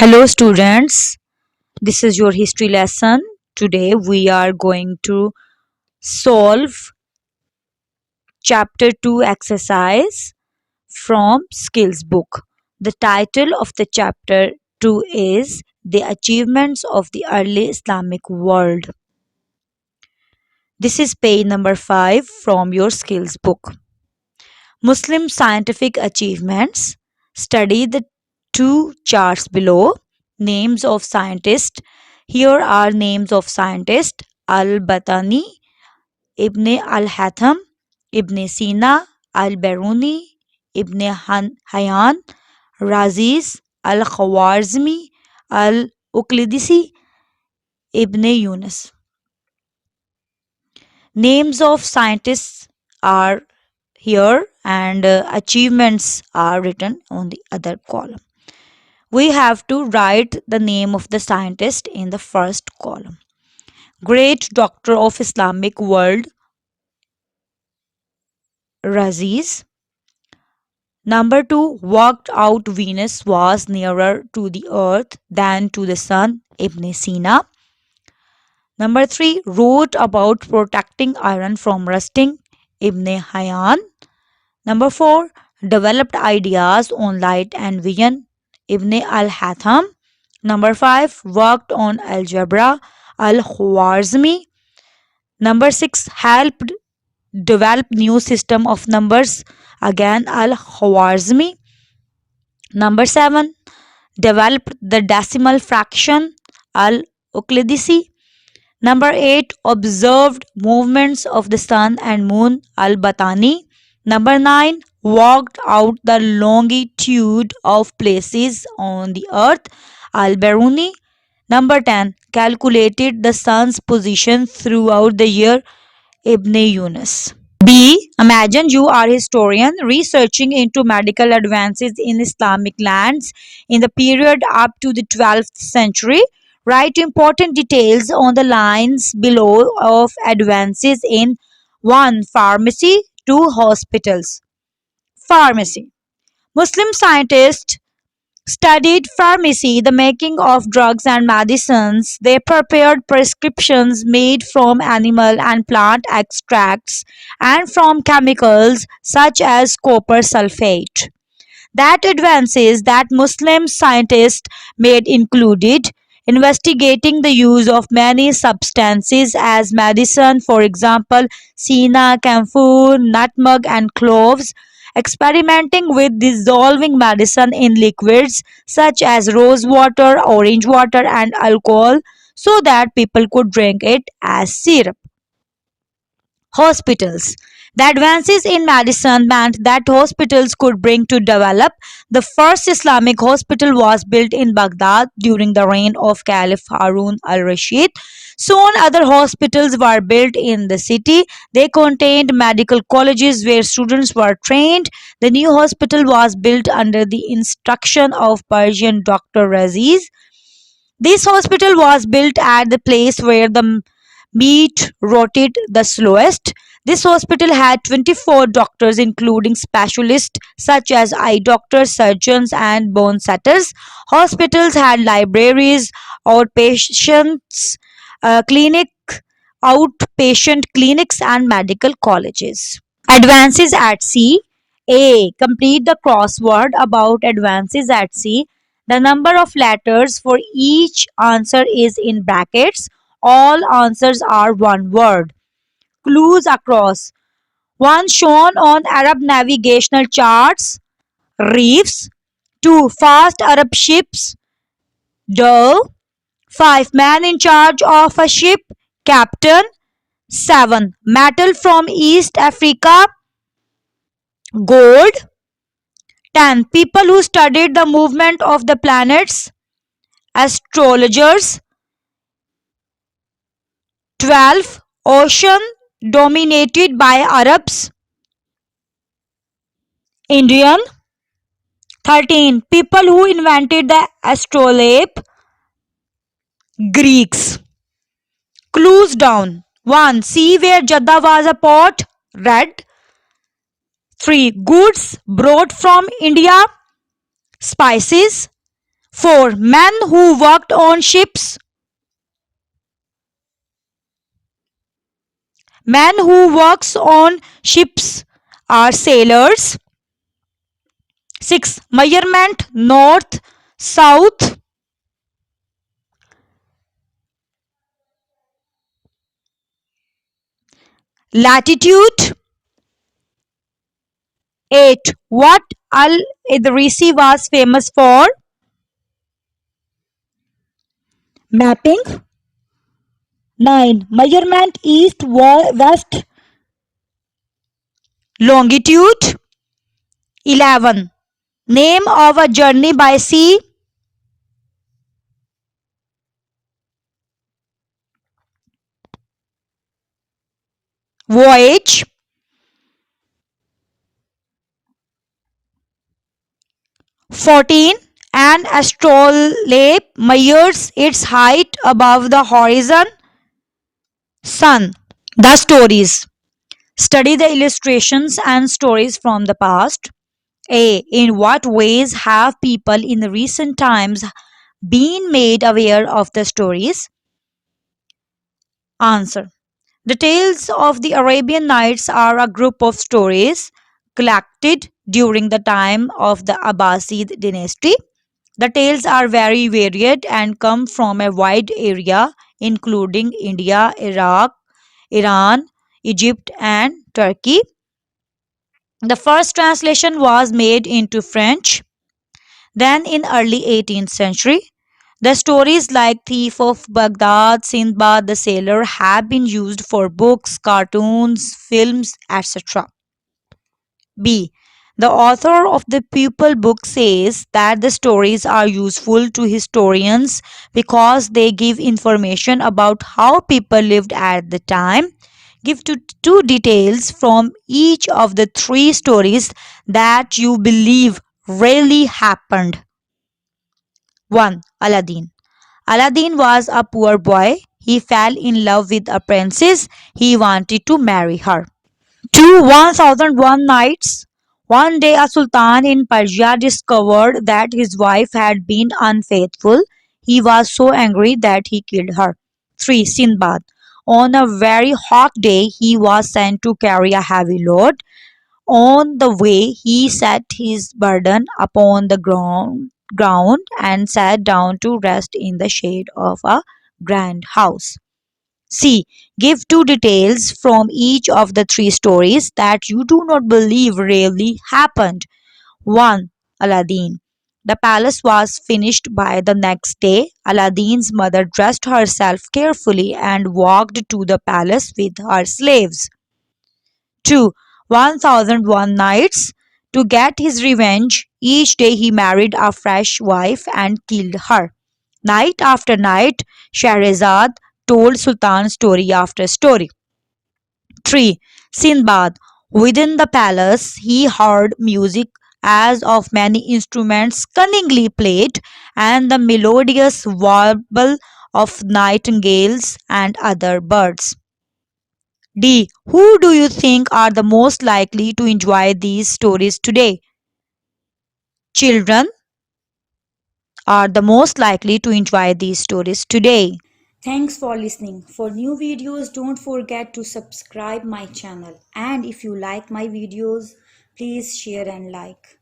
Hello students, this is your history lesson. Today we are going to solve chapter 2 exercise from skills book. The title of the chapter 2 is The Achievements of the Early Islamic World. This is page number 5 from your skills book. Muslim scientific achievements. Study the two charts below. Names of scientists. Here are names of scientists: Al-Batani, Ibn al-Hatham, Ibn Sina, Al-Biruni, Ibn Hayyan, Raziz, Al-Khwarizmi, Al-Uqlidisi, Ibn Yunus. Names of scientists are here and achievements are written on the other column. We have to write the name of the scientist in the first column. Great doctor of Islamic world, Raziz. Number 2, worked out Venus was nearer to the earth than to the sun, Ibn Sina. Number 3, wrote about protecting iron from rusting, Ibn Hayyan. Number 4, developed ideas on light and vision, Ibn al-Hatham. Number 5, worked on algebra, Al-Khwarizmi. Number 6, helped develop new system of numbers, again Al-Khwarizmi. Number 7, developed the decimal fraction, Al-Uqlidisi. Number 8, observed movements of the sun and moon, Al-Batani. Number 9, worked out the longitude of places on the earth, Al-Biruni. Number 10, calculated the sun's position throughout the year, Ibn Yunus. B. Imagine you are a historian researching into medical advances in Islamic lands in the period up to the 12th century. Write important details on the lines below of advances in 1. Pharmacy, 2. Hospitals. Pharmacy. Muslim scientists studied pharmacy, the making of drugs and medicines. They prepared prescriptions made from animal and plant extracts and from chemicals such as copper sulfate. That advances that Muslim scientists made included investigating the use of many substances as medicine, for example, senna, camphor, nutmeg, and cloves, experimenting with dissolving medicine in liquids such as rose water, orange water, and alcohol so that people could drink it as syrup. Hospitals. The advances in medicine meant that hospitals could bring to develop. The first Islamic hospital was built in Baghdad during the reign of Caliph Harun al-Rashid. Soon other hospitals were built in the city. They contained medical colleges where students were trained. The new hospital was built under the instruction of Persian Dr. Raziz. This hospital was built at the place where the meat rotted the slowest. This hospital had 24 doctors, including specialists such as eye doctors, surgeons, and bone setters. Hospitals had libraries, outpatients, clinic, outpatient clinics, and medical colleges. Advances at sea. A. Complete the crossword about advances at sea. The number of letters for each answer is in brackets. All answers are one word. Clues across. 1. Shown on Arab navigational charts. Reefs. 2. Fast Arab ships. Dhow. 5. Man in charge of a ship. Captain. 7. Metal from East Africa. Gold. 10. People who studied the movement of the planets. Astrologers. 12. Ocean dominated by Arabs. Indian. 13. People who invented the astrolabe. Greeks. Clues down. 1. See where Jeddah was a port. Red. 3. Goods brought from India. Spices. 4. Men who worked on ships. Men who works on ships are sailors. 6. Measurement north, south. Latitude. 8. What Al Idrisi was famous for? Mapping. 9. Measurement east, west, longitude. 11. Name of a journey by sea. Voyage. 14. An astrolabe measures its height above the horizon. Sun. The stories. Study the illustrations and stories from the past. A. In what ways have people in recent times been made aware of the stories? Answer. The tales of the Arabian Nights are a group of stories collected during the time of the Abbasid dynasty. The tales are very varied and come from a wide area, including India, Iraq, Iran, Egypt, and Turkey. The first translation was made into French. Then in early 18th century, the stories like Thief of Baghdad, Sindbad the Sailor have been used for books, cartoons, films, etc. B. The author of the Pupil book says that the stories are useful to historians because they give information about how people lived at the time. Give two details from each of the three stories that you believe really happened. 1. Aladdin. Aladdin was a poor boy. He fell in love with a princess. He wanted to marry her. 2. 1001 Nights. One day, a sultan in Persia discovered that his wife had been unfaithful. He was so angry that he killed her. 3. Sinbad. On a very hot day, he was sent to carry a heavy load. On the way, he set his burden upon the ground and sat down to rest in the shade of a grand house. C. Give two details from each of the three stories that you do not believe really happened. 1. Aladdin. The palace was finished by the next day. Aladdin's mother dressed herself carefully and walked to the palace with her slaves. 2. 1001 Nights. To get his revenge, each day he married a fresh wife and killed her. Night after night, Shahrazad told Sultan story after story. 3. Sinbad. Within the palace, he heard music as of many instruments cunningly played, and the melodious warble of nightingales and other birds. D. Who do you think are the most likely to enjoy these stories today? Children are the most likely to enjoy these stories today. Thanks for listening. For new videos, don't forget to subscribe my channel. And if you like my videos, please share and like.